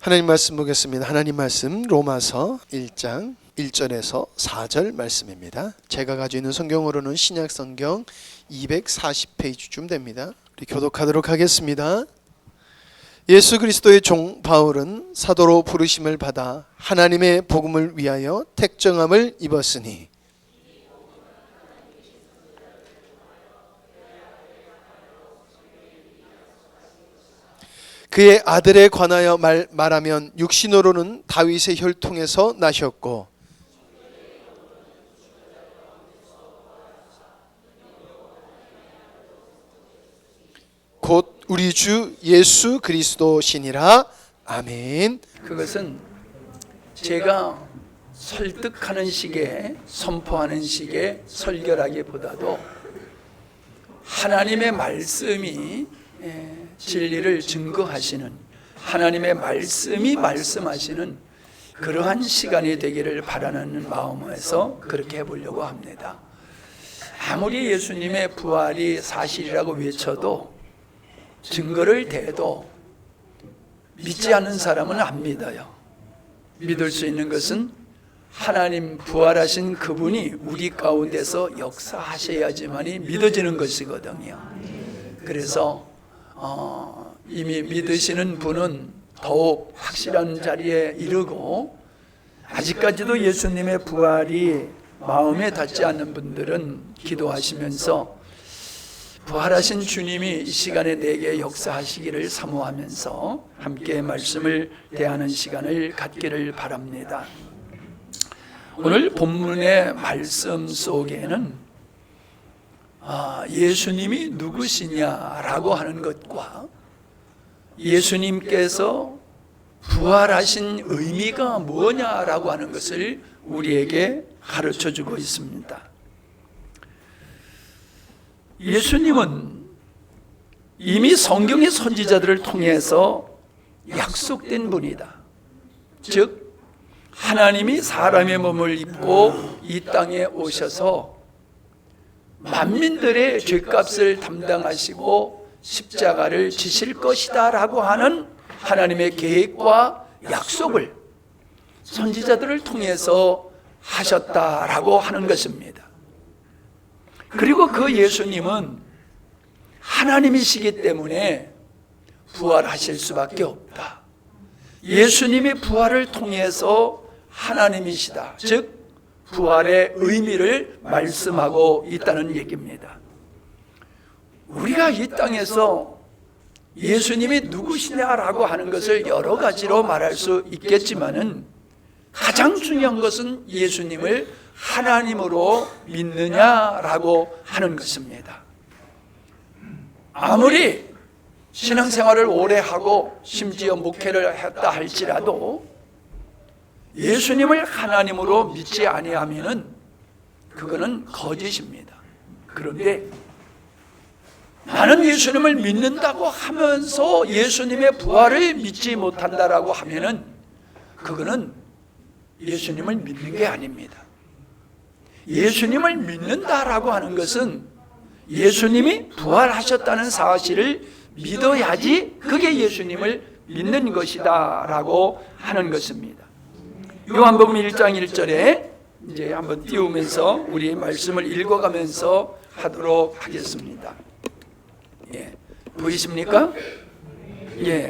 하나님 말씀 보겠습니다. 하나님 말씀 로마서 1장 1절에서 4절 말씀입니다. 제가 가지고 있는 성경으로는 신약 성경 240페이지쯤 됩니다. 우리 교독하도록 하겠습니다. 예수 그리스도의 종 바울은 사도로 부르심을 받아 하나님의 복음을 위하여 택정함을 입었으니 그의 아들에 관하여 말하면 육신으로는 다윗의 혈통에서 나셨고 곧 우리 주 예수 그리스도시니라. 아멘. 그것은 제가 설득하는 식의, 선포하는 식의 설교라기보다도 하나님의 말씀이 진리를 증거하시는, 하나님의 말씀이 말씀하시는 그러한 시간이 되기를 바라는 마음에서 그렇게 해보려고 합니다. 아무리 예수님의 부활이 사실이라고 외쳐도, 증거를 대도 믿지 않는 사람은 안 믿어요. 믿을 수 있는 것은 하나님 부활하신 그분이 우리 가운데서 역사하셔야지만이 믿어지는 것이거든요. 그래서 이미 믿으시는 분은 더욱 확실한 자리에 이르고, 아직까지도 예수님의 부활이 마음에 닿지 않는 분들은 기도하시면서 부활하신 주님이 이 시간에 내게 역사하시기를 사모하면서 함께 말씀을 대하는 시간을 갖기를 바랍니다. 오늘 본문의 말씀 속에는 예수님이 누구시냐라고 하는 것과 예수님께서 부활하신 의미가 뭐냐라고 하는 것을 우리에게 가르쳐주고 있습니다. 예수님은 이미 성경의 선지자들을 통해서 약속된 분이다. 즉 하나님이 사람의 몸을 입고 이 땅에 오셔서 만민들의 죄값을 담당하시고 십자가를 지실 것이다 라고 하는 하나님의 계획과 약속을 선지자들을 통해서 하셨다라고 하는 것입니다. 그리고 그 예수님은 하나님이시기 때문에 부활하실 수밖에 없다. 예수님의 부활을 통해서 하나님이시다. 즉 부활의 의미를 말씀하고 있다는 얘기입니다. 우리가 이 땅에서 예수님이 누구시냐라고 하는 것을 여러 가지로 말할 수 있겠지만은 가장 중요한 것은 예수님을 하나님으로 믿느냐라고 하는 것입니다. 아무리 신앙생활을 오래 하고 심지어 목회를 했다 할지라도 예수님을 하나님으로 믿지 아니하면은 그거는 거짓입니다. 그런데 나는 예수님을 믿는다고 하면서 예수님의 부활을 믿지 못한다라고 하면은 그거는 예수님을 믿는 게 아닙니다. 예수님을 믿는다라고 하는 것은 예수님이 부활하셨다는 사실을 믿어야지 그게 예수님을 믿는 것이다 라고 하는 것입니다. 요한복음 1장 1절에 이제 한번 띄우면서 우리 말씀을 읽어가면서 하도록 하겠습니다. 보이십니까?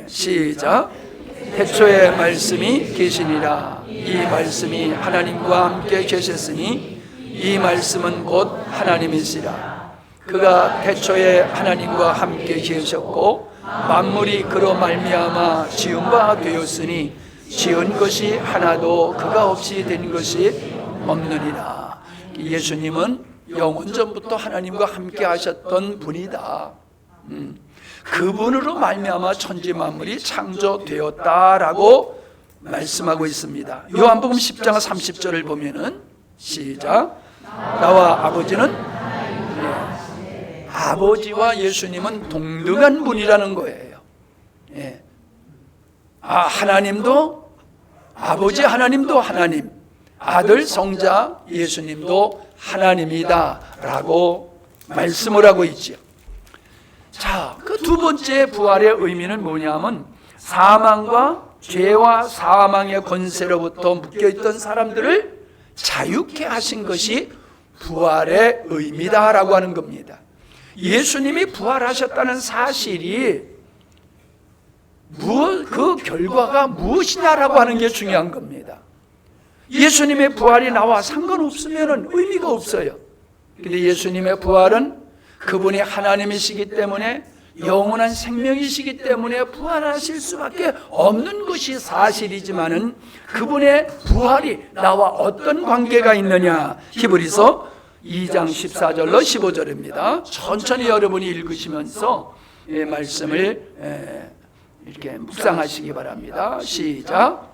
시작. 태초에 말씀이 계시니라. 이 말씀이 하나님과 함께 계셨으니 이 말씀은 곧 하나님이시라. 그가 태초에 하나님과 함께 계셨고 만물이 그로 말미암아 지은 바 되었으니 지은 것이 하나도 그가 없이 된 것이 없느니라. 예수님은 영원전부터 하나님과 함께 하셨던 분이다. 그분으로 말미암아 천지 만물이 창조되었다라고 말씀하고 있습니다. 요한복음 10장 30절을 보면은 시작. 나와 아버지는 아버지와 예수님은 동등한 분이라는 거예요. 하나님도 아버지, 하나님도 하나님, 아들 성자 예수님도 하나님이다 라고 말씀을 하고 있죠. 자, 그 두 번째 부활의 의미는 뭐냐면 사망과 죄와 사망의 권세로부터 묶여있던 사람들을 자유케 하신 것이 부활의 의미다라고 하는 겁니다. 예수님이 부활하셨다는 사실이 그 결과가 무엇이냐라고 하는 게 중요한 겁니다. 예수님의 부활이 나와 상관없으면 의미가 없어요. 근데 예수님의 부활은 그분이 하나님이시기 때문에, 영원한 생명이시기 때문에 부활하실 수밖에 없는 것이 사실이지만은, 그분의 부활이 나와 어떤 관계가 있느냐, 히브리서 2장 14절로 15절입니다. 천천히 여러분이 읽으시면서 말씀을 이렇게 묵상하시기 바랍니다. 시작.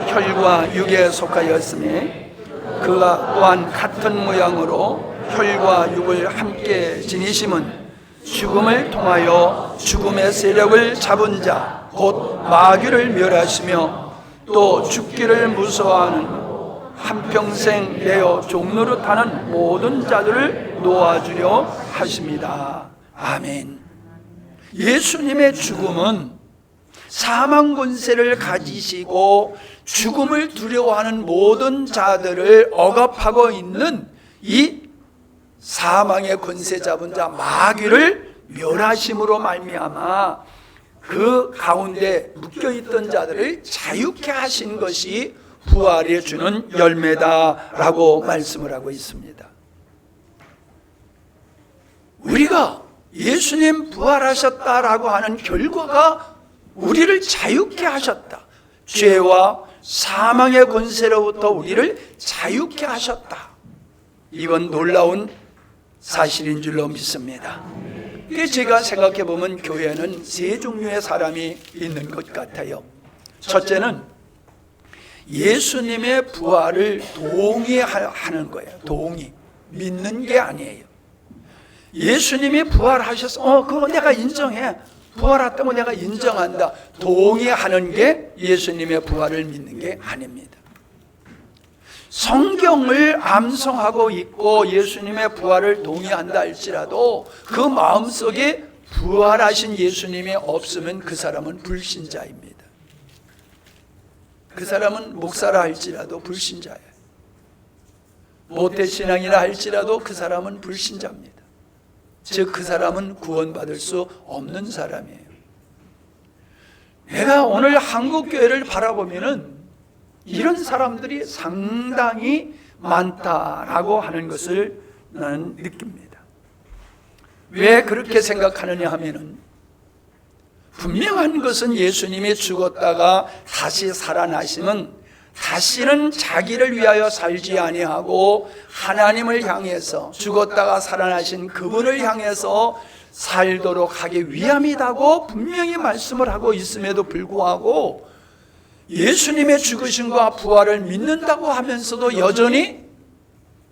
혈과 육에 속하였으니 그가 또한 같은 모양으로 혈과 육을 함께 지니심은 죽음을 통하여 죽음의 세력을 잡은 자 곧 마귀를 멸하시며 또 죽기를 무서워하는 한평생 내어 종노릇하는 모든 자들을 놓아주려 하십니다. 아멘. 예수님의 죽음은 사망 권세를 가지시고 죽음을 두려워하는 모든 자들을 억압하고 있는 이 사망의 권세 잡은 자 마귀를 멸하심으로 말미암아 그 가운데 묶여있던 자들을 자유케 하신 것이 부활에 주는 열매다라고 말씀을 하고 있습니다. 우리가 예수님 부활하셨다라고 하는 결과가 우리를 자유케 하셨다. 죄와 사망의 권세로부터 우리를 자유케 하셨다. 이건 놀라운 사실인 줄로 믿습니다. 제가 생각해 보면 교회는 세 종류의 사람이 있는 것 같아요. 첫째는 예수님의 부활을 동의하는 거예요. 믿는 게 아니에요. 예수님이 부활하셔서 그거 내가 인정해. 부활했다고 내가 인정한다. 동의하는 게 예수님의 부활을 믿는 게 아닙니다. 성경을 암송하고 있고 예수님의 부활을 동의한다 할지라도 그 마음속에 부활하신 예수님이 없으면 그 사람은 불신자입니다. 그 사람은 목사라 할지라도 불신자예요. 모태신앙이라 할지라도 그 사람은 불신자입니다. 즉 그 사람은 구원받을 수 없는 사람이에요. 내가 오늘 한국교회를 바라보면은 이런 사람들이 상당히 많다라고 하는 것을 나는 느낍니다. 왜 그렇게 생각하느냐 하면은 분명한 것은 예수님이 죽었다가 다시 살아나심은 다시는 자기를 위하여 살지 아니하고 하나님을 향해서 죽었다가 살아나신 그분을 향해서 살도록 하기 위함이라고 분명히 말씀을 하고 있음에도 불구하고 예수님의 죽으심과 부활을 믿는다고 하면서도 여전히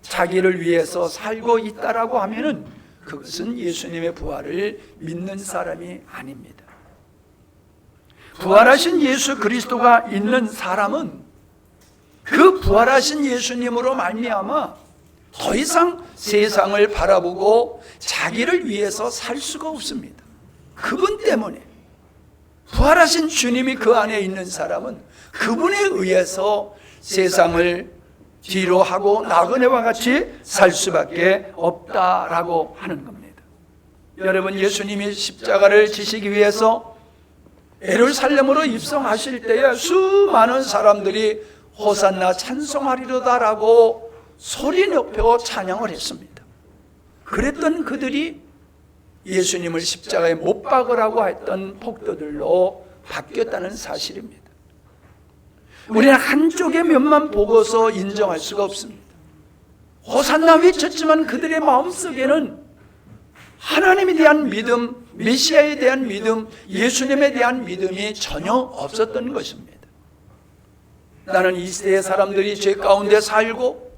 자기를 위해서 살고 있다라고 하면은 그것은 예수님의 부활을 믿는 사람이 아닙니다. 부활하신 예수 그리스도가 있는 사람은 그 부활하신 예수님으로 말미암아 더 이상 세상을 바라보고 자기를 위해서 살 수가 없습니다. 그분 때문에 부활하신 주님이 그 안에 있는 사람은 그분에 의해서 세상을 뒤로 하고 나그네와 같이 살 수밖에 없다라고 하는 겁니다. 여러분, 예수님이 십자가를 지시기 위해서 예루살렘으로 입성하실 때에 수많은 사람들이 호산나 찬송하리로다라고 소리 높여 찬양을 했습니다. 그랬던 그들이 예수님을 십자가에 못 박으라고 했던 폭도들로 바뀌었다는 사실입니다. 우리는 한쪽의 면만 보고서 인정할 수가 없습니다. 호산나 외쳤지만 그들의 마음속에는 하나님에 대한 믿음, 메시아에 대한 믿음, 예수님에 대한 믿음이 전혀 없었던 것입니다. 나는 이 시대의 사람들이 죄 가운데 살고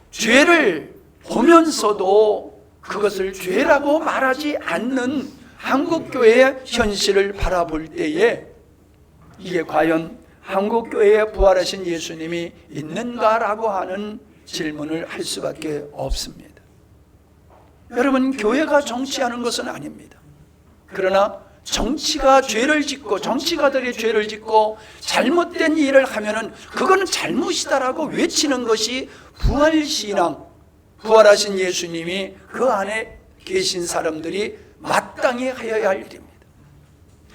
죄를 보면서도 그것을 죄라고 말하지 않는 한국교회의 현실을 바라볼 때에 이게 과연 한국교회에 부활하신 예수님이 있는가라고 하는 질문을 할 수밖에 없습니다. 여러분, 교회가 정치하는 것은 아닙니다. 그러나 정치가 죄를 짓고 정치가들이 죄를 짓고 잘못된 일을 하면은 그거는 잘못이다라고 외치는 것이 부활신앙, 부활하신 예수님이 그 안에 계신 사람들이 마땅히 하여야 할 일입니다.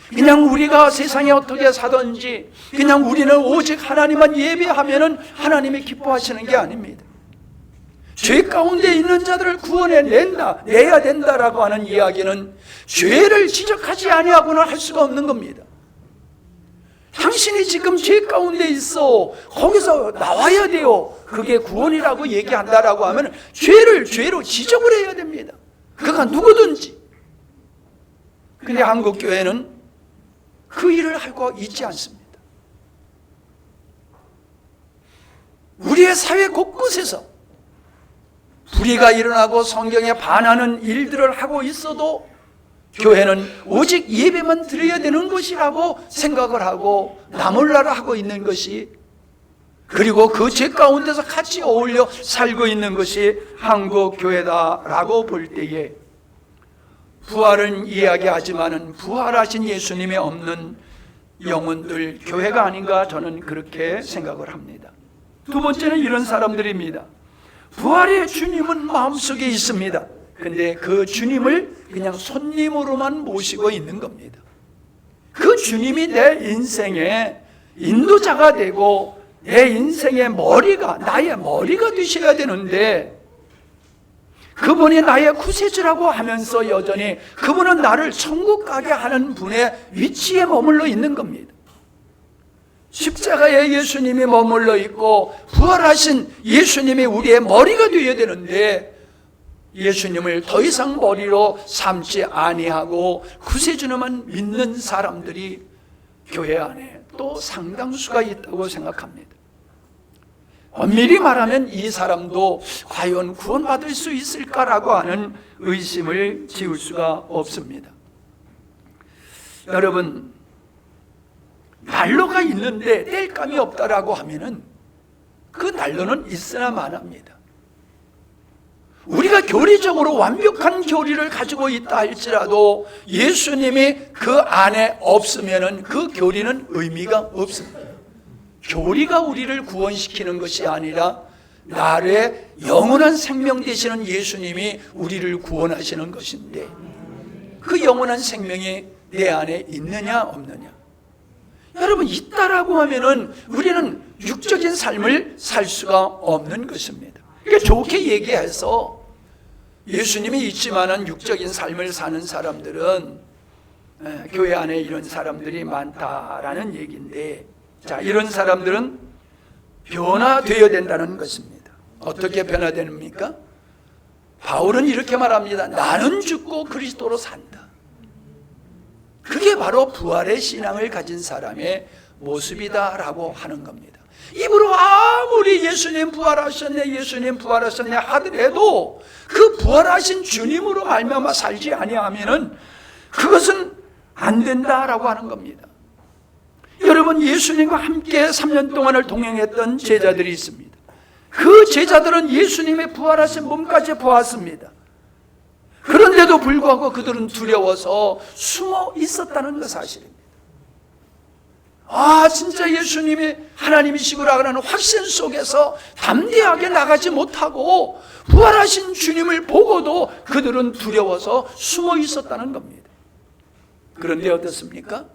그냥 우리가 세상에 어떻게 사든지 그냥 우리는 오직 하나님만 예배하면은 하나님이 기뻐하시는 게 아닙니다. 죄 가운데 있는 자들을 내야 된다라고 하는 이야기는 죄를 지적하지 아니하고는 할 수가 없는 겁니다. 당신이 지금 죄 가운데 있어, 거기서 나와야 돼요. 그게 구원이라고 얘기한다라고 하면 죄를 죄로 지적을 해야 됩니다. 그가 누구든지. 근데 한국 교회는 그 일을 하고 있지 않습니다. 우리의 사회 곳곳에서 불의가 일어나고 성경에 반하는 일들을 하고 있어도 교회는 오직 예배만 드려야 되는 것이라고 생각을 하고 나몰라라 하고 있는 것이, 그리고 그 죄 가운데서 같이 어울려 살고 있는 것이 한국 교회다라고 볼 때에, 부활은 이야기하지만은 부활하신 예수님이 없는 영혼들 교회가 아닌가, 저는 그렇게 생각을 합니다. 두 번째는 이런 사람들입니다. 부활의 주님은 마음속에 있습니다. 근데 그 주님을 그냥 손님으로만 모시고 있는 겁니다. 그 주님이 내 인생의 인도자가 되고 내 인생의 머리가, 나의 머리가 되셔야 되는데, 그분이 나의 구세주라고 하면서 여전히 그분은 나를 천국 가게 하는 분의 위치에 머물러 있는 겁니다. 십자가에 예수님이 머물러 있고 부활하신 예수님이 우리의 머리가 되어야 되는데, 예수님을 더 이상 머리로 삼지 아니하고 구세주만 믿는 사람들이 교회 안에 또 상당수가 있다고 생각합니다. 엄밀히 말하면 이 사람도 과연 구원받을 수 있을까라고 하는 의심을 지울 수가 없습니다. 여러분, 난로가 있는데 뗄감이 없다라고 하면은 그 난로는 있으나 마나입니다. 우리가 교리적으로 완벽한 교리를 가지고 있다 할지라도 예수님이 그 안에 없으면은 그 교리는 의미가 없습니다. 교리가 우리를 구원시키는 것이 아니라 나의 영원한 생명 되시는 예수님이 우리를 구원하시는 것인데, 그 영원한 생명이 내 안에 있느냐 없느냐. 여러분, 있다라고 하면은 우리는 육적인 삶을 살 수가 없는 것입니다. 그러니까 좋게 얘기해서 예수님이 있지만은 육적인 삶을 사는 사람들은 교회 안에 이런 사람들이 많다라는 얘기인데, 자, 이런 사람들은 변화되어야 된다는 것입니다. 어떻게 변화됩니까? 바울은 이렇게 말합니다. 나는 죽고 그리스도로 산다. 그게 바로 부활의 신앙을 가진 사람의 모습이다라고 하는 겁니다. 입으로 아무리 예수님 부활하셨네, 예수님 부활하셨네 하더라도 그 부활하신 주님으로 말미암아 살지 아니하면은 그것은 안 된다라고 하는 겁니다. 여러분, 예수님과 함께 3년 동안을 동행했던 제자들이 있습니다. 그 제자들은 예수님의 부활하신 몸까지 보았습니다. 그런데도 불구하고 그들은 두려워서 숨어 있었다는 것 사실입니다. 진짜 예수님이 하나님이시구나 하는 확신 속에서 담대하게 나가지 못하고 부활하신 주님을 보고도 그들은 두려워서 숨어 있었다는 겁니다. 그런데 어떻습니까?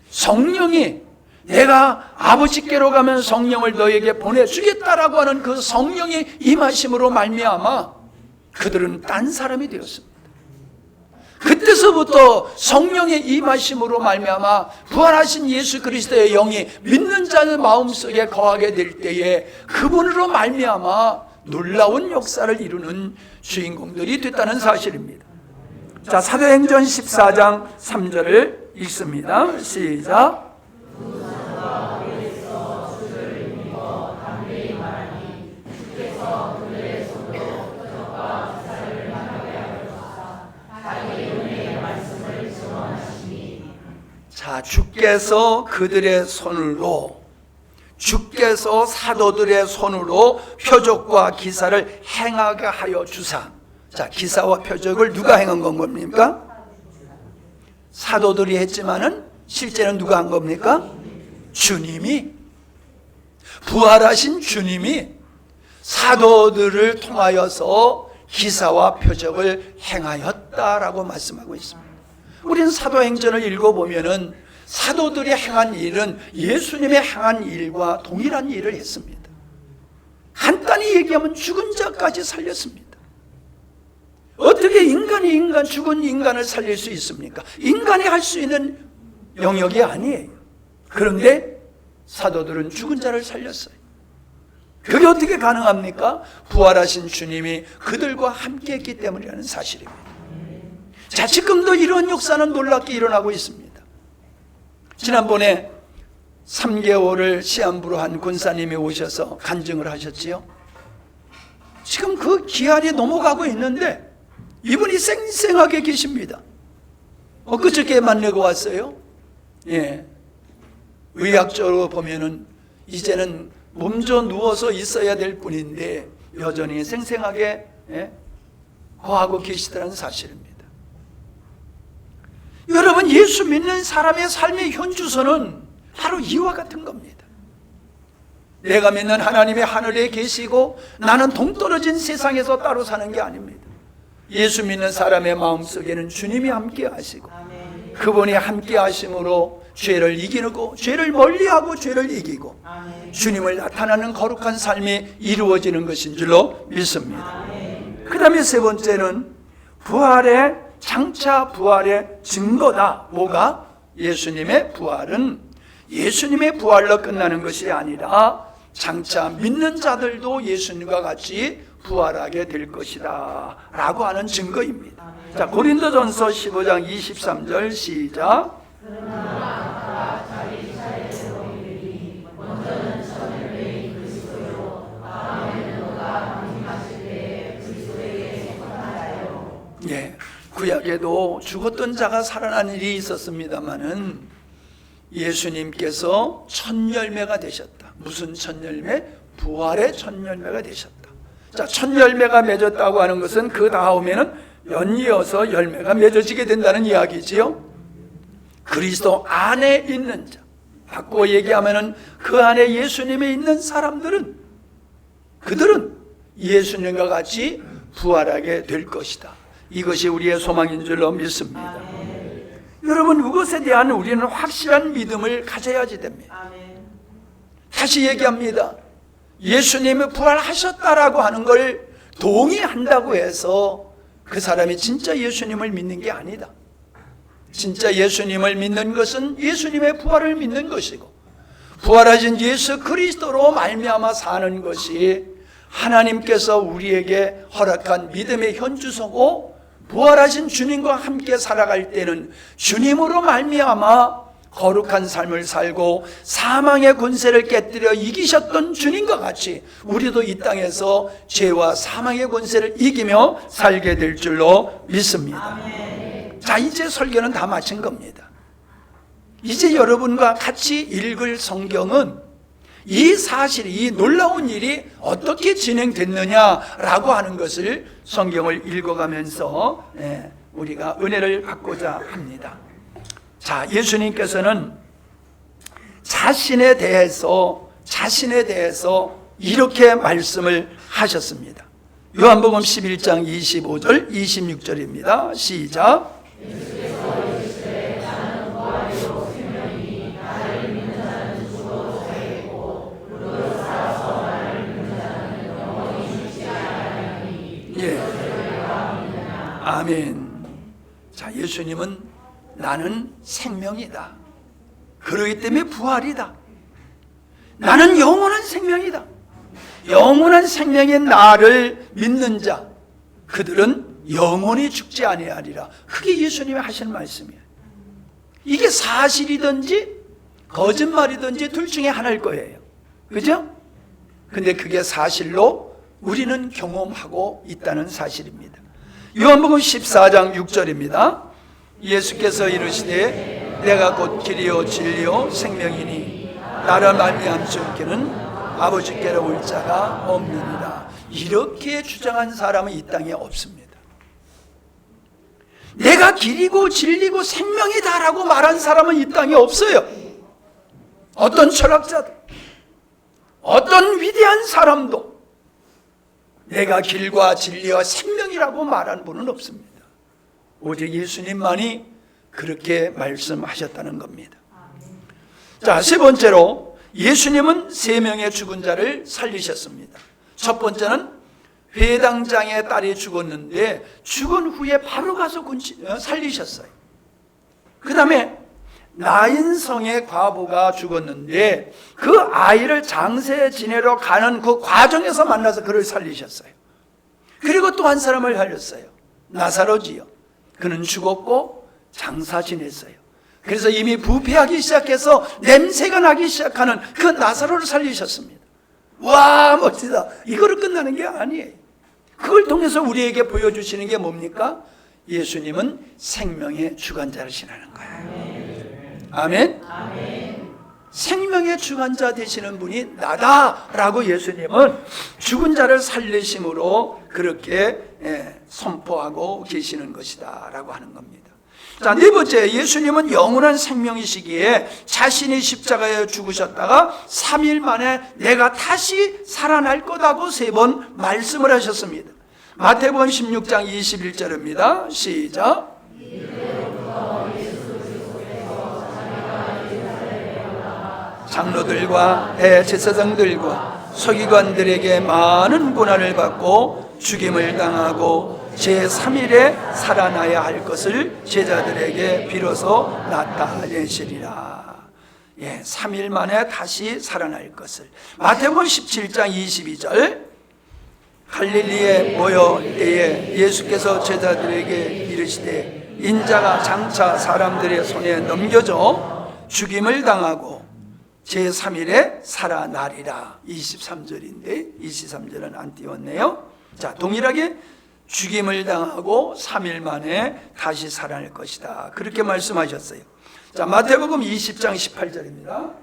성령이, 내가 아버지께로 가면 성령을 너에게 보내주겠다라고 하는 그 성령이 임하심으로 말미암아 그들은 딴 사람이 되었습니다. 그때서부터 성령의 임하심으로 말미암아 부활하신 예수 그리스도의 영이 믿는 자의 마음속에 거하게 될 때에 그분으로 말미암아 놀라운 역사를 이루는 주인공들이 됐다는 사실입니다. 자, 사도행전 14장 3절을 읽습니다. 시작. 자, 주께서 그들의 손으로, 주께서 사도들의 손으로 표적과 기사를 행하게 하여 주사. 자, 기사와 표적을 누가 행한 건 겁니까? 사도들이 했지만은 실제는 누가 한 겁니까? 주님이, 부활하신 주님이 사도들을 통하여서 기사와 표적을 행하였다라고 말씀하고 있습니다. 우리는 사도행전을 읽어보면은 사도들이 행한 일은 예수님의 행한 일과 동일한 일을 했습니다. 간단히 얘기하면 죽은 자까지 살렸습니다. 어떻게 죽은 인간을 살릴 수 있습니까? 인간이 할 수 있는 영역이 아니에요. 그런데 사도들은 죽은 자를 살렸어요. 그게 어떻게 가능합니까? 부활하신 주님이 그들과 함께 했기 때문이라는 사실입니다. 자, 지금도 이런 역사는 놀랍게 일어나고 있습니다. 지난번에 3개월을 시한부로 한 군사님이 오셔서 간증을 하셨지요. 지금 그 기한이 넘어가고 있는데 이분이 쌩쌩하게 계십니다. 그저께 만나고 왔어요. 예. 의학적으로 보면은 이제는 몸져 누워서 있어야 될 뿐인데 여전히 쌩쌩하게 거하고 계시다는 사실입니다. 여러분, 예수 믿는 사람의 삶의 현주소는 바로 이와 같은 겁니다. 내가 믿는 하나님이 하늘에 계시고 나는 동떨어진 세상에서 따로 사는 게 아닙니다. 예수 믿는 사람의 마음속에는 주님이 함께 하시고 그분이 함께 하심으로 죄를 이기고 죄를 멀리하고 죄를 이기고 주님을 나타나는 거룩한 삶이 이루어지는 것인 줄로 믿습니다. 그 다음에 세 번째는 장차 부활의 증거다. 뭐가? 예수님의 부활은 예수님의 부활로 끝나는 것이 아니라 장차 믿는 자들도 예수님과 같이 부활하게 될 것이다 라고 하는 증거입니다. 자, 고린도전서 15장 23절 시작. 예, 구약에도 죽었던 자가 살아난 일이 있었습니다마는 예수님께서 첫 열매가 되셨다. 무슨 첫 열매? 부활의 첫 열매가 되셨다. 자, 첫 열매가 맺었다고 하는 것은 그 다음에는 연이어서 열매가 맺어지게 된다는 이야기지요. 그리스도 안에 있는 자, 바꿔 얘기하면은 그 안에 예수님이 있는 사람들은 그들은 예수님과 같이 부활하게 될 것이다. 이것이 우리의 소망인 줄로 믿습니다. 여러분, 이것에 대한 우리는 확실한 믿음을 가져야지 됩니다. 다시 얘기합니다. 예수님이 부활하셨다라고 하는 걸 동의한다고 해서 그 사람이 진짜 예수님을 믿는 게 아니다. 진짜 예수님을 믿는 것은 예수님의 부활을 믿는 것이고 부활하신 예수 그리스도로 말미암아 사는 것이 하나님께서 우리에게 허락한 믿음의 현주소고 부활하신 주님과 함께 살아갈 때는 주님으로 말미암아 거룩한 삶을 살고 사망의 권세를 깨뜨려 이기셨던 주님과 같이 우리도 이 땅에서 죄와 사망의 권세를 이기며 살게 될 줄로 믿습니다. 아멘. 자, 이제 설교는 다 마친 겁니다. 이제 여러분과 같이 읽을 성경은 이 사실, 이 놀라운 일이 어떻게 진행됐느냐라고 하는 것을 성경을 읽어가면서 우리가 은혜를 받고자 합니다. 자, 예수님께서는 자신에 대해서 이렇게 말씀을 하셨습니다. 요한복음 11장 25절 26절입니다. 시작. 예. 아멘. 자, 예수님은 나는 생명이다. 그러기 때문에 부활이다. 나는 영원한 생명이다. 영원한 생명인 나를 믿는 자, 그들은 영원히 죽지 아니하리라. 그게 예수님이 하시는 말씀이에요. 이게 사실이든지 거짓말이든지 둘 중에 하나일 거예요. 그죠? 근데 그게 사실로 우리는 경험하고 있다는 사실입니다. 요한복음 14장 6절입니다. 예수께서 이르시되 내가 곧 길이요 진리요 생명이니 나를 말미암지 않게는 아버지께로 올 자가 없느니라. 이렇게 주장한 사람은 이 땅에 없습니다. 내가 길이고 진리고 생명이다라고 말한 사람은 이 땅에 없어요. 어떤 철학자도, 어떤 위대한 사람도 내가 길과 진리와 생명이라고 말한 분은 없습니다. 오직 예수님만이 그렇게 말씀하셨다는 겁니다. 자, 세 번째로 예수님은 세 명의 죽은 자를 살리셨습니다. 첫 번째는 회당장의 딸이 죽었는데 죽은 후에 바로 가서 살리셨어요. 그 다음에 나인성의 과부가 죽었는데 그 아이를 장세 지내러 가는 그 과정에서 만나서 그를 살리셨어요. 그리고 또 한 사람을 살렸어요. 나사로지요. 그는 죽었고 장사 지냈어요. 그래서 이미 부패하기 시작해서 냄새가 나기 시작하는 그 나사로를 살리셨습니다. 와, 멋지다. 이거로 끝나는 게 아니에요. 그걸 통해서 우리에게 보여주시는 게 뭡니까? 예수님은 생명의 주관자시라는 거예요. 아멘? 생명의 주관자 되시는 분이 나다라고 예수님은 죽은 자를 살리심으로 그렇게 선포하고 계시는 것이다 라고 하는 겁니다. 자, 네 번째, 예수님은 영원한 생명이시기에 자신이 십자가에 죽으셨다가 3일 만에 내가 다시 살아날 거다고 세 번 말씀을 하셨습니다. 마태복음 16장 21절입니다. 시작. 장로들과 대제사장들과 서기관들에게 많은 고난을 받고 죽임을 당하고 제3일에 살아나야 할 것을 제자들에게 비로소 나타내시리라. 3일 만에 다시 살아날 것을. 마태복음 17장 22절. 갈릴리에 모여 때에 예수께서 제자들에게 이르시되 인자가 장차 사람들의 손에 넘겨져 죽임을 당하고 제3일에 살아나리라. 23절인데 23절은 안 띄웠네요. 자, 동일하게 죽임을 당하고 3일 만에 다시 살아날 것이다. 그렇게 말씀하셨어요. 자, 마태복음 20장 18절입니다.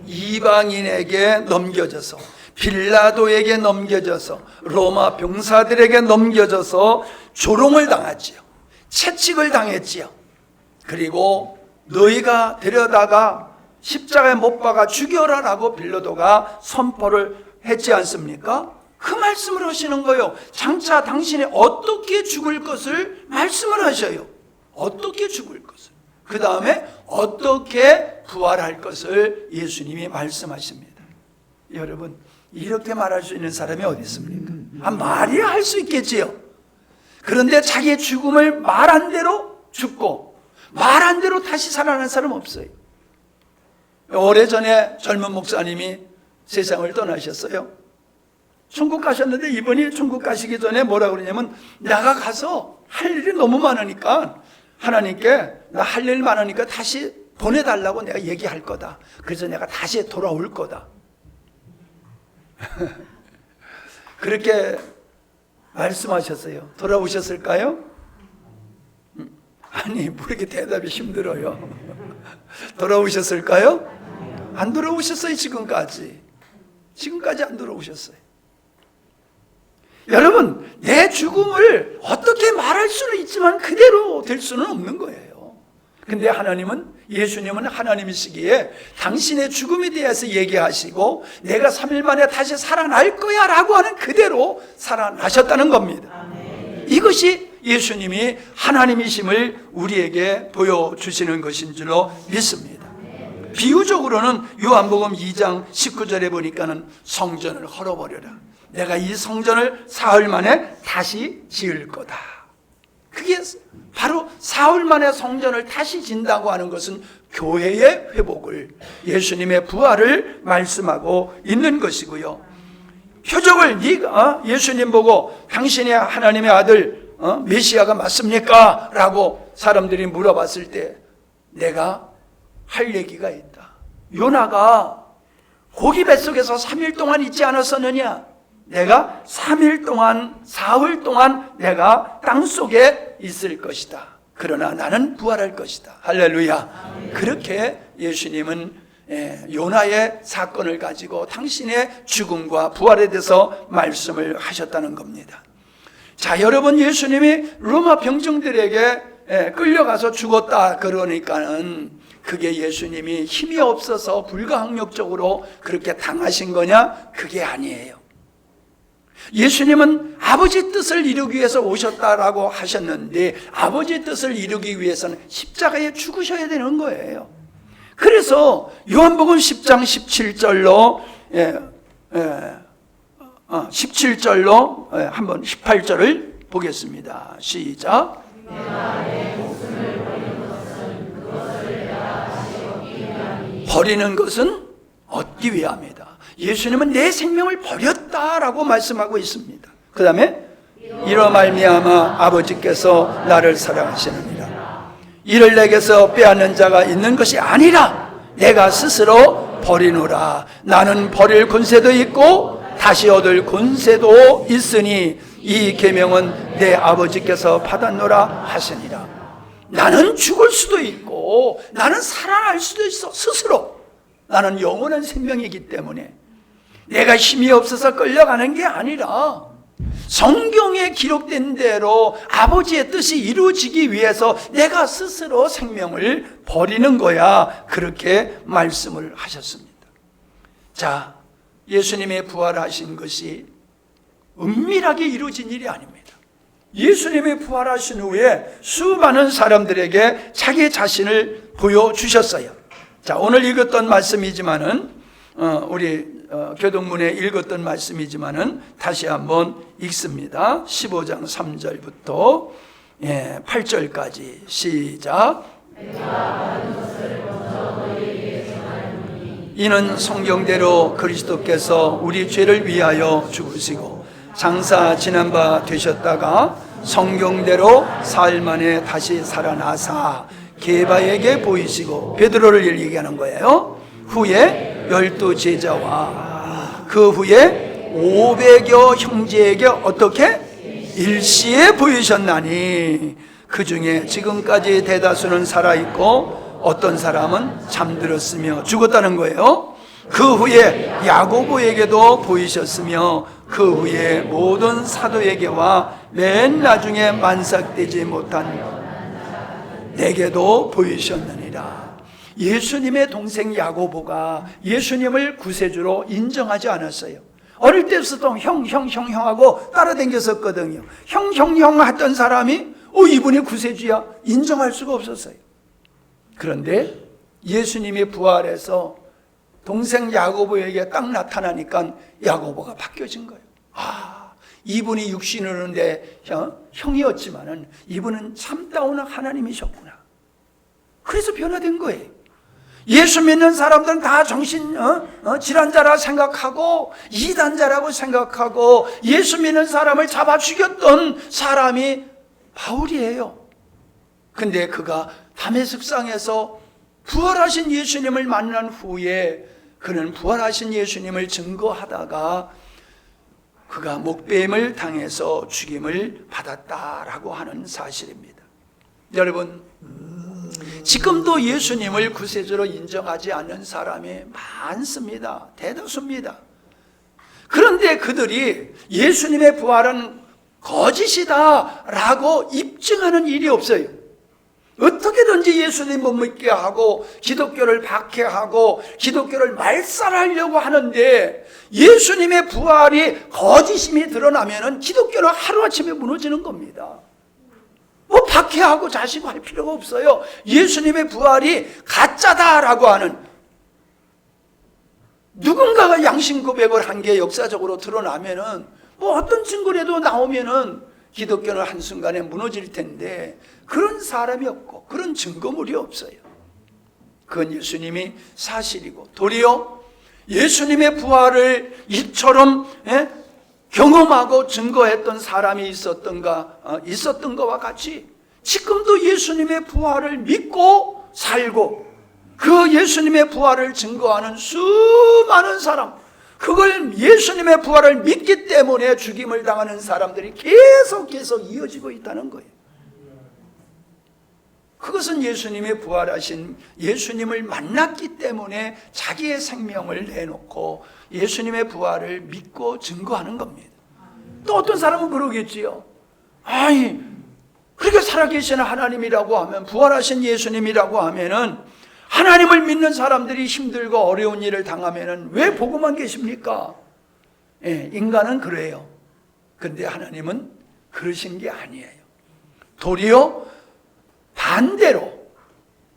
이방인에게 넘겨져서, 빌라도에게 넘겨져서, 로마 병사들에게 넘겨져서 조롱을 당하지요. 채찍을 당했지요. 그리고 너희가 데려다가 십자가에 못 박아 죽여라라고 빌라도가 선포를 했지 않습니까? 그 말씀을 하시는 거예요. 장차 당신이 어떻게 죽을 것을 말씀을 하셔요. 어떻게 죽을 것을. 그 다음에 어떻게 부활할 것을 예수님이 말씀하십니다. 여러분, 이렇게 말할 수 있는 사람이 어디 있습니까? 말이야 할 수 있겠지요. 그런데 자기의 죽음을 말한 대로 죽고 말한 대로 다시 살아난 사람 없어요. 오래전에 젊은 목사님이 세상을 떠나셨어요. 천국 가셨는데 이분이 천국 가시기 전에 뭐라 그러냐면, 내가 가서 할 일이 너무 많으니까 하나님께 나 할 일 많으니까 다시 보내달라고 내가 얘기할 거다. 그래서 내가 다시 돌아올 거다. 그렇게 말씀하셨어요. 돌아오셨을까요? 아니, 뭐 이렇게 대답이 힘들어요. 돌아오셨을까요? 안 돌아오셨어요. 지금까지 안 돌아오셨어요. 여러분, 내 죽음을 어떻게 말할 수는 있지만 그대로 될 수는 없는 거예요. 근데 하나님은, 예수님은 하나님이시기에 당신의 죽음에 대해서 얘기하시고 내가 3일 만에 다시 살아날 거야 라고 하는 그대로 살아나셨다는 겁니다. 이것이 예수님이 하나님이심을 우리에게 보여주시는 것인 줄로 믿습니다. 비유적으로는 요한복음 2장 19절에 보니까는 성전을 헐어버려라. 내가 이 성전을 사흘 만에 다시 지을 거다. 그게 바로 사흘 만에 성전을 다시 진다고 하는 것은 교회의 회복을, 예수님의 부활을 말씀하고 있는 것이고요. 표적을 네가 예수님 보고 당신이 하나님의 아들 메시아가 맞습니까? 라고 사람들이 물어봤을 때 내가 할 얘기가 있다. 요나가 고기 뱃속에서 3일 동안 있지 않았었느냐? 내가 3일 동안, 사흘 동안 내가 땅속에 있을 것이다. 그러나 나는 부활할 것이다. 할렐루야. 그렇게 예수님은 요나의 사건을 가지고 당신의 죽음과 부활에 대해서 말씀을 하셨다는 겁니다. 자, 여러분, 예수님이 로마 병정들에게 끌려가서 죽었다 그러니까는 그게 예수님이 힘이 없어서 불가항력적으로 그렇게 당하신 거냐? 그게 아니에요. 예수님은 아버지 뜻을 이루기 위해서 오셨다라고 하셨는데 아버지 뜻을 이루기 위해서는 십자가에 죽으셔야 되는 거예요. 그래서 요한복음 10장 17절로 17절로 한번 18절을 보겠습니다. 시작. 버리는 것은 얻기 위함이다. 예수님은 내 생명을 버렸다라고 말씀하고 있습니다. 그 다음에 이로 말미암아 아버지께서 나를 사랑하시느니라. 이를 내게서 빼앗는 자가 있는 것이 아니라 내가 스스로 버리노라. 나는 버릴 권세도 있고 다시 얻을 권세도 있으니 이 계명은 내 아버지께서 받았노라 하시니라. 나는 죽을 수도 있고 나는 살아날 수도 있어. 스스로. 나는 영원한 생명이기 때문에 내가 힘이 없어서 끌려가는 게 아니라 성경에 기록된 대로 아버지의 뜻이 이루어지기 위해서 내가 스스로 생명을 버리는 거야. 그렇게 말씀을 하셨습니다. 자, 예수님의 부활하신 것이 은밀하게 이루어진 일이 아닙니다. 예수님이 부활하신 후에 수많은 사람들에게 자기 자신을 보여주셨어요. 자, 오늘 읽었던 말씀이지만은 우리 교동문에 읽었던 말씀이지만은 다시 한번 읽습니다. 15장 3절부터 8절까지 시작. 이는 성경대로 그리스도께서 우리 죄를 위하여 죽으시고 장사 지난 바 되셨다가 성경대로 사흘 만에 다시 살아나사 게바에게 보이시고, 베드로를 얘기하는 거예요. 후에 12 제자와 그 후에 500여 형제에게 어떻게? 일시에 보이셨나니 그 중에 지금까지 대다수는 살아있고 어떤 사람은 잠들었으며 죽었다는 거예요. 그 후에 야고보에게도 보이셨으며 그 후에 모든 사도에게와 맨 나중에 만삭되지 못한 내게도 보이셨느니라. 예수님의 동생 야고보가 예수님을 구세주로 인정하지 않았어요. 어릴 때부터 형하고 따라다녔었거든요. 형 했던 사람이 이분이 구세주야 인정할 수가 없었어요. 그런데 예수님이 부활해서 동생 야고보에게 딱 나타나니까 야고보가 바뀌어진 거예요. 이분이 육신으로는 내 형이었지만은 이분은 참다운 하나님이셨구나. 그래서 변화된 거예요. 예수 믿는 사람들은 다 정신 질환자라 생각하고 이단자라고 생각하고 예수 믿는 사람을 잡아 죽였던 사람이 바울이에요. 근데 그가 다메섹상에서 부활하신 예수님을 만난 후에 그는 부활하신 예수님을 증거하다가 그가 목배임을 당해서 죽임을 받았다라고 하는 사실입니다. 여러분, 지금도 예수님을 구세주로 인정하지 않는 사람이 많습니다. 대다수입니다. 그런데 그들이 예수님의 부활은 거짓이다라고 입증하는 일이 없어요. 어떻게든지 예수님 못 믿게 하고 기독교를 박해하고 기독교를 말살하려고 하는데 예수님의 부활이 거짓임이 드러나면 기독교는 하루아침에 무너지는 겁니다. 박해하고 자시고 할 필요가 없어요. 예수님의 부활이 가짜다라고 하는 누군가가 양심 고백을 한 게 역사적으로 드러나면은 어떤 증거라도 나오면은 기독교는 한순간에 무너질 텐데 그런 사람이 없고 그런 증거물이 없어요. 그건 예수님이 사실이고 도리어 예수님의 부활을 이처럼 경험하고 증거했던 사람이 있었던 것과 같이 지금도 예수님의 부활을 믿고 살고 그 예수님의 부활을 증거하는 수많은 사람, 그걸 예수님의 부활을 믿기 때문에 죽임을 당하는 사람들이 계속 이어지고 있다는 거예요. 그것은 예수님이 부활하신 예수님을 만났기 때문에 자기의 생명을 내놓고 예수님의 부활을 믿고 증거하는 겁니다. 또 어떤 사람은 그러겠지요. 아니, 그렇게 살아계시는 하나님이라고 하면, 부활하신 예수님이라고 하면은 하나님을 믿는 사람들이 힘들고 어려운 일을 당하면은 왜 보고만 계십니까? 예, 인간은 그래요. 근데 하나님은 그러신 게 아니에요. 도리어 반대로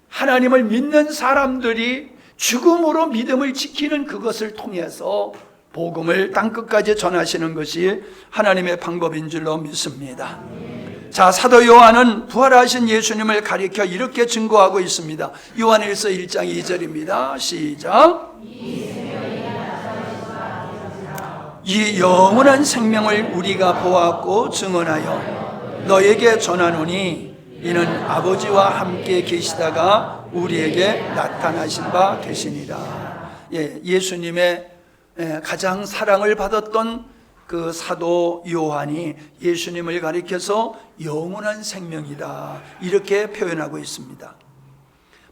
하나님을 믿는 사람들이 죽음으로 믿음을 지키는 그것을 통해서 복음을 땅끝까지 전하시는 것이 하나님의 방법인 줄로 믿습니다. 자, 사도 요한은 부활하신 예수님을 가리켜 이렇게 증거하고 있습니다. 요한일서 1장 2절입니다. 시작. 이 영원한 생명을 우리가 보았고 증언하여 너에게 전하노니 이는 아버지와 함께 계시다가 우리에게 나타나신 바 되시니라. 예수님의 가장 사랑을 받았던 그 사도 요한이 예수님을 가리켜서 영원한 생명이다, 이렇게 표현하고 있습니다.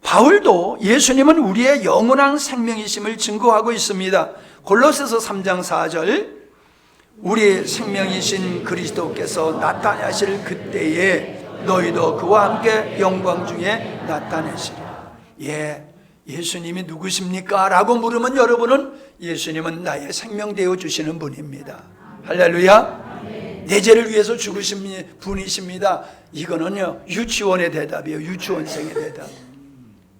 바울도 예수님은 우리의 영원한 생명이심을 증거하고 있습니다. 골로새서 3장 4절, 우리의 생명이신 그리스도께서 나타나실 그때에 너희도 그와 함께 영광 중에 나타내시리라. 예수님이 누구십니까? 라고 물으면 여러분은 예수님은 나의 생명 되어 주시는 분입니다. 할렐루야. 내 죄를 위해서 죽으신 분이십니다. 이거는요, 유치원의 대답이에요. 유치원생의 대답.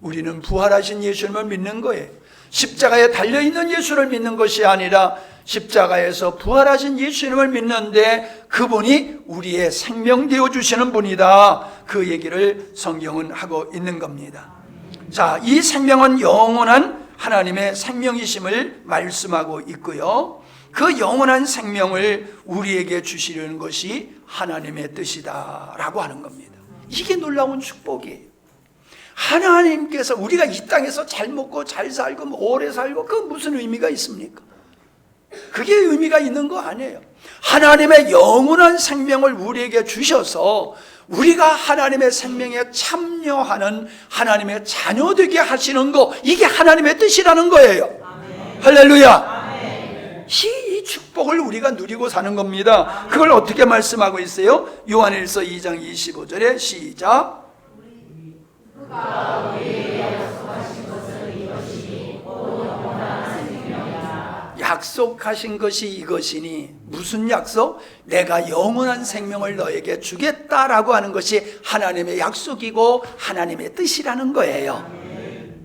우리는 부활하신 예수님을 믿는 거예요. 십자가에 달려있는 예수를 믿는 것이 아니라 십자가에서 부활하신 예수님을 믿는데 그분이 우리의 생명 되어 주시는 분이다, 그 얘기를 성경은 하고 있는 겁니다. 자, 이 생명은 영원한 하나님의 생명이심을 말씀하고 있고요, 그 영원한 생명을 우리에게 주시려는 것이 하나님의 뜻이다 라고 하는 겁니다. 이게 놀라운 축복이에요. 하나님께서 우리가 이 땅에서 잘 먹고 잘 살고 오래 살고 그 무슨 의미가 있습니까? 그게 의미가 있는 거 아니에요. 하나님의 영원한 생명을 우리에게 주셔서 우리가 하나님의 생명에 참여하는 하나님의 자녀 되게 하시는 거, 이게 하나님의 뜻이라는 거예요. 아멘. 할렐루야. 아멘. 이 축복을 우리가 누리고 사는 겁니다. 그걸 어떻게 말씀하고 있어요? 요한일서 2장 25절에 시작. 약속하신 것이 이것이니, 무슨 약속? 내가 영원한 생명을 너에게 주겠다라고 하는 것이 하나님의 약속이고 하나님의 뜻이라는 거예요.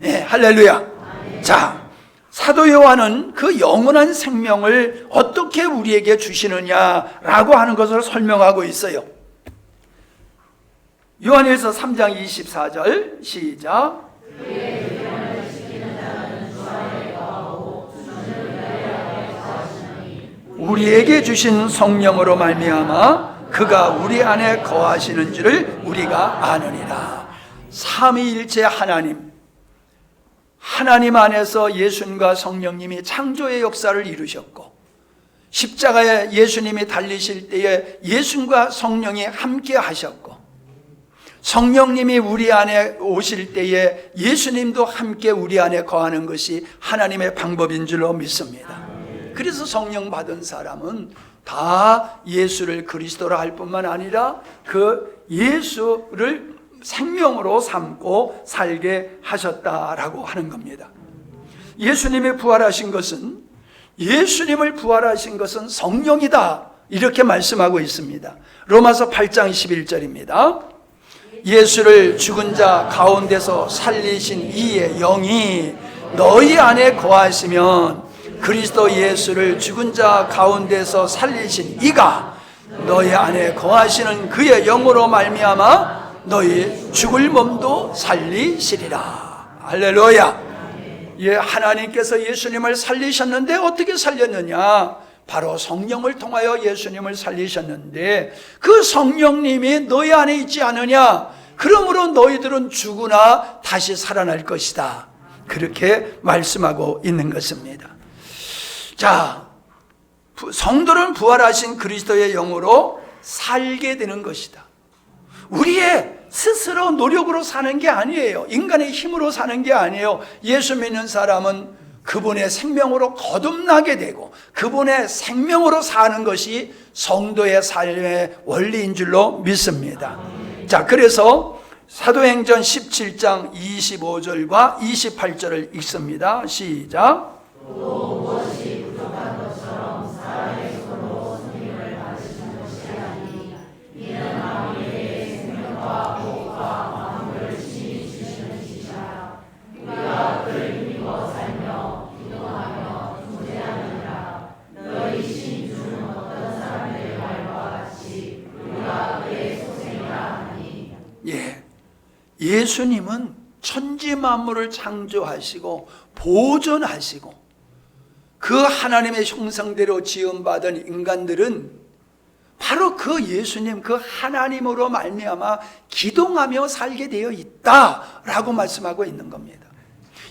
네, 할렐루야. 자, 사도 요한은 그 영원한 생명을 어떻게 우리에게 주시느냐라고 하는 것을 설명하고 있어요. 요한일서 3장 24절 시작. 우리에게 주신 성령으로 말미암아 그가 우리 안에 거하시는 줄을 우리가 아느니라. 삼위일체 하나님 안에서 예수님과 성령님이 창조의 역사를 이루셨고, 십자가에 예수님이 달리실 때에 예수님과 성령이 함께 하셨고, 성령님이 우리 안에 오실 때에 예수님도 함께 우리 안에 거하는 것이 하나님의 방법인 줄로 믿습니다. 그래서 성령 받은 사람은 다 예수를 그리스도라 할 뿐만 아니라 그 예수를 생명으로 삼고 살게 하셨다라고 하는 겁니다. 예수님이 부활하신 것은, 예수님을 부활하신 것은 성령이다, 이렇게 말씀하고 있습니다. 로마서 8장 11절입니다. 예수를 죽은 자 가운데서 살리신 이의 영이 너희 안에 거하시면 그리스도 예수를 죽은 자 가운데서 살리신 이가 너희 안에 거하시는 그의 영으로 말미암아 너희 죽을 몸도 살리시리라. 할렐루야. 하나님께서 예수님을 살리셨는데 어떻게 살렸느냐? 바로 성령을 통하여 예수님을 살리셨는데, 그 성령님이 너희 안에 있지 않으냐? 그러므로 너희들은 죽으나 다시 살아날 것이다, 그렇게 말씀하고 있는 것입니다. 자, 성도는 부활하신 그리스도의 영으로 살게 되는 것이다. 우리의 스스로 노력으로 사는 게 아니에요. 인간의 힘으로 사는 게 아니에요. 예수 믿는 사람은 그분의 생명으로 거듭나게 되고 그분의 생명으로 사는 것이 성도의 삶의 원리인 줄로 믿습니다. 자, 그래서 사도행전 17장 25절과 28절을 읽습니다. 시작. 예수님은 천지 만물을 창조하시고 보존하시고 그 하나님의 형상대로 지음받은 인간들은 바로 그 예수님, 그 하나님으로 말미암아 기동하며 살게 되어 있다라고 말씀하고 있는 겁니다.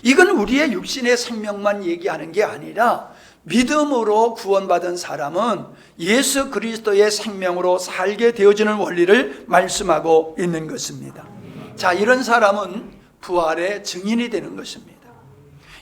이건 우리의 육신의 생명만 얘기하는 게 아니라 믿음으로 구원받은 사람은 예수 그리스도의 생명으로 살게 되어지는 원리를 말씀하고 있는 것입니다. 자, 이런 사람은 부활의 증인이 되는 것입니다.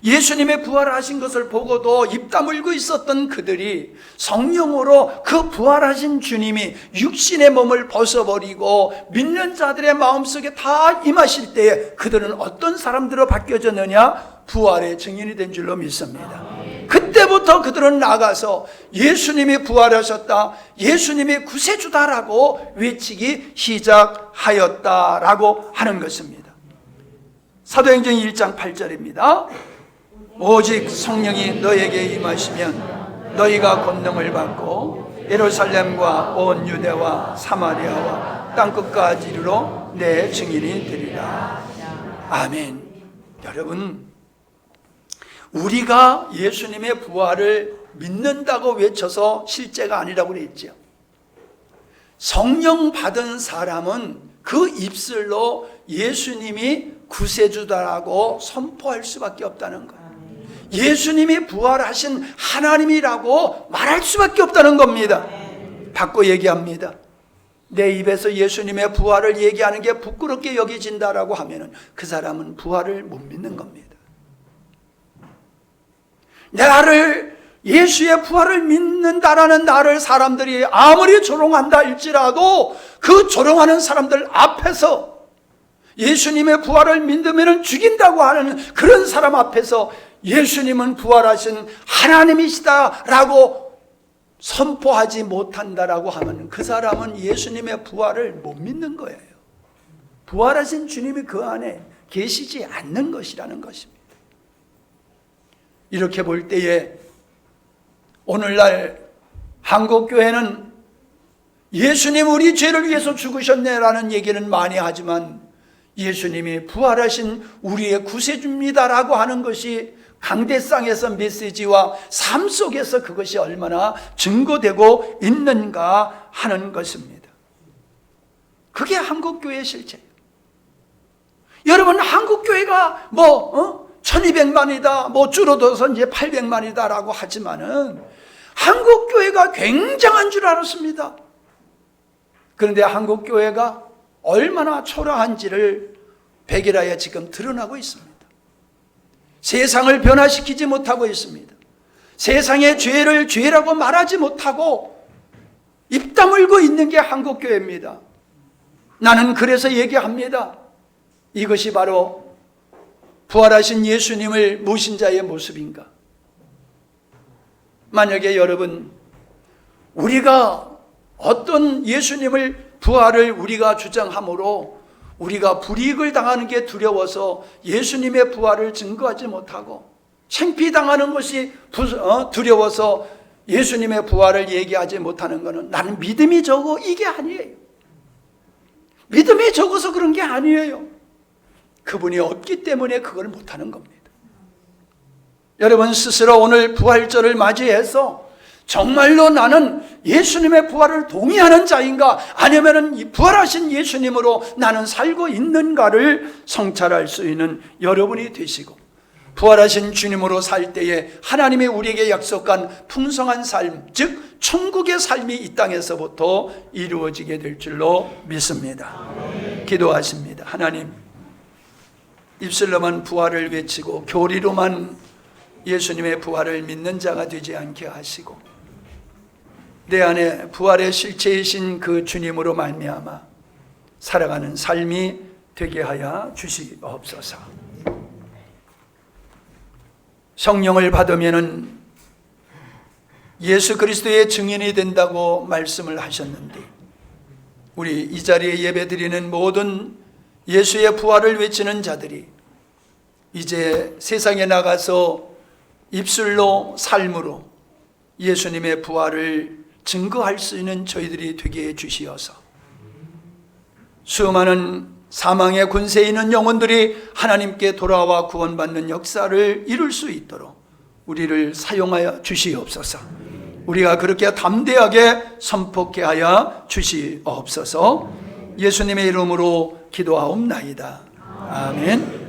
예수님의 부활하신 것을 보고도 입 다물고 있었던 그들이 성령으로 그 부활하신 주님이 육신의 몸을 벗어버리고 믿는 자들의 마음속에 다 임하실 때에 그들은 어떤 사람들로 바뀌어졌느냐? 부활의 증인이 된 줄로 믿습니다. 그때부터 그들은 나가서 예수님이 부활하셨다, 예수님이 구세주다라고 외치기 시작하였다라고 하는 것입니다. 사도행전 1장 8절입니다. 오직 성령이 너에게 임하시면 너희가 권능을 받고 예루살렘과 온 유대와 사마리아와 땅끝까지 이르러 내 증인이 되리라. 아멘. 여러분, 우리가 예수님의 부활을 믿는다고 외쳐서 실제가 아니라고 그랬죠. 성령 받은 사람은 그 입술로 예수님이 구세주다라고 선포할 수밖에 없다는 거예요. 예수님이 부활하신 하나님이라고 말할 수밖에 없다는 겁니다. 바꿔 얘기합니다. 내 입에서 예수님의 부활을 얘기하는 게 부끄럽게 여겨진다라고 하면 그 사람은 부활을 못 믿는 겁니다. 나를 예수의 부활을 믿는다라는 나를 사람들이 아무리 조롱한다 할지라도 그 조롱하는 사람들 앞에서 예수님의 부활을 믿으면 죽인다고 하는 그런 사람 앞에서 예수님은 부활하신 하나님이시다라고 선포하지 못한다라고 하면 그 사람은 예수님의 부활을 못 믿는 거예요. 부활하신 주님이 그 안에 계시지 않는 것이라는 것입니다. 이렇게 볼 때에 오늘날 한국교회는 예수님 우리 죄를 위해서 죽으셨네라는 얘기는 많이 하지만 예수님이 부활하신 우리의 구세주입니다라고 하는 것이 강대상에서 메시지와 삶 속에서 그것이 얼마나 증거되고 있는가 하는 것입니다. 그게 한국교회의 실체예요. 여러분, 한국교회가 1200만이다, 줄어들어서 이제 800만이다라고 하지만은 한국교회가 굉장한 줄 알았습니다. 그런데 한국교회가 얼마나 초라한지를 백일하에 지금 드러나고 있습니다. 세상을 변화시키지 못하고 있습니다. 세상의 죄를 죄라고 말하지 못하고 입 다물고 있는 게 한국교회입니다. 나는 그래서 얘기합니다. 이것이 바로 부활하신 예수님을 모신 자의 모습인가? 만약에 여러분, 우리가 어떤 예수님을 부활을 우리가 주장함으로 우리가 불이익을 당하는 게 두려워서 예수님의 부활을 증거하지 못하고 창피당하는 것이 두려워서 예수님의 부활을 얘기하지 못하는 것은 나는 믿음이 적어 이게 아니에요. 믿음이 적어서 그런 게 아니에요. 그분이 없기 때문에 그걸 못하는 겁니다. 여러분 스스로 오늘 부활절을 맞이해서 정말로 나는 예수님의 부활을 동의하는 자인가, 아니면 이 부활하신 예수님으로 나는 살고 있는가를 성찰할 수 있는 여러분이 되시고, 부활하신 주님으로 살 때에 하나님이 우리에게 약속한 풍성한 삶, 즉 천국의 삶이 이 땅에서부터 이루어지게 될 줄로 믿습니다. 기도하십니다. 하나님, 입술로만 부활을 외치고 교리로만 예수님의 부활을 믿는 자가 되지 않게 하시고 내 안에 부활의 실체이신 그 주님으로 말미암아 살아가는 삶이 되게 하여 주시옵소서. 성령을 받으면은 예수 그리스도의 증인이 된다고 말씀을 하셨는데 우리 이 자리에 예배드리는 모든 예수의 부활을 외치는 자들이 이제 세상에 나가서 입술로 삶으로 예수님의 부활을 증거할 수 있는 저희들이 되게 해주시어서 수많은 사망의 권세에 있는 영혼들이 하나님께 돌아와 구원받는 역사를 이룰 수 있도록 우리를 사용하여 주시옵소서. 우리가 그렇게 담대하게 선포케 하여 주시옵소서. 예수님의 이름으로 기도하옵나이다. 아멘.